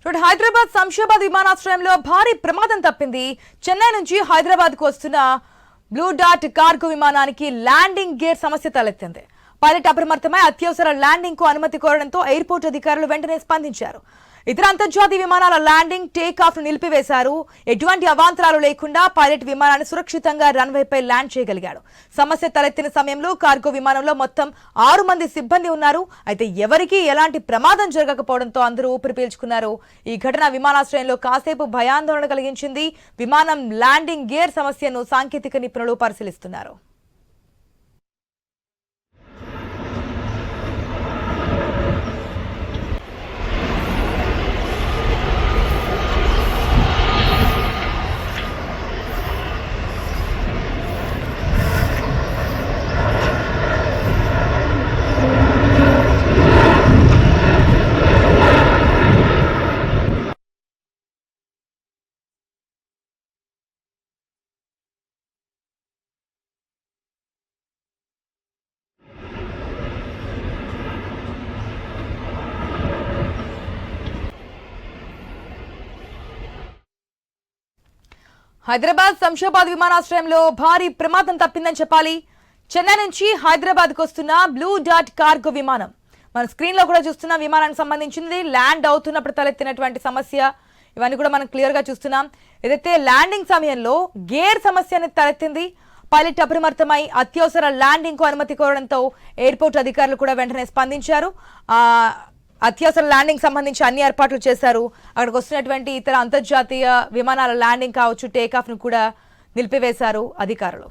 హైదరాబాద్ శంషాబాద్ విమానాశ్రయంలో భారీ ప్రమాదం తప్పింది. చెన్నై నుంచి హైదరాబాద్ కు వస్తున్న బ్లూ డార్ట్ కార్గో విమానానికి ల్యాండింగ్ గేర్ సమస్య తలెత్తింది. పైలట్ అప్రమత్తమై అత్యవసర ల్యాండింగ్ కు అనుమతి కోరడంతో ఎయిర్పోర్ట్ అధికారులు వెంటనే స్పందించారు. ఇతర అంతర్జాతీయ విమానాల ల్యాండింగ్ టేక్ ఆఫ్ ను నిలిపివేశారు. ఎటువంటి అవాంతరాలు లేకుండా పైలట్ విమానాన్ని సురక్షితంగా రన్వేపై ల్యాండ్ చేయగలిగాడు. సమస్య తలెత్తిన సమయంలో కార్గో విమానంలో మొత్తం 6 మంది సిబ్బంది ఉన్నారు. అయితే ఎవరికీ ఎలాంటి ప్రమాదం జరగకపోవడంతో అందరూ ఊపిరి పీల్చుకున్నారు. ఈ ఘటన విమానాశ్రయంలో కాసేపు భయాందోళన కలిగించింది. విమానం ల్యాండింగ్ గేర్ సమస్యను సాంకేతిక నిపుణులు పరిశీలిస్తున్నారు. హైదరాబాద్ శంషాబాద్ విమానాశ్రయంలో భారీ ప్రమాదం తప్పిందని చెప్పాలి. చెన్నై నుంచి హైదరాబాద్ కు వస్తున్న బ్లూ డార్ట్ కార్గో విమానం మన స్క్రీన్ లో కూడా చూస్తున్న విమానానికి సంబంధించింది. ల్యాండ్ అవుతున్నప్పుడు తలెత్తినటువంటి సమస్య ఇవన్నీ కూడా మనం క్లియర్ గా చూస్తున్నాం. ఏదైతే ల్యాండింగ్ సమయంలో గేర్ సమస్య అనేది తలెత్తింది. పైలట్ అప్రమత్తమై అత్యవసర ల్యాండింగ్ కు అనుమతి కోరడంతో ఎయిర్పోర్ట్ అధికారులు కూడా వెంటనే స్పందించారు. అత్యవసర ల్యాండింగ్ సంబంధించి అన్ని ఏర్పాట్లు చేశారు. అక్కడికి వస్తున్నటువంటి ఇతర అంతర్జాతీయ విమానాల ల్యాండింగ్ కావచ్చు, టేకాఫ్ ను కూడా నిలిపివేశారు అధికారులు.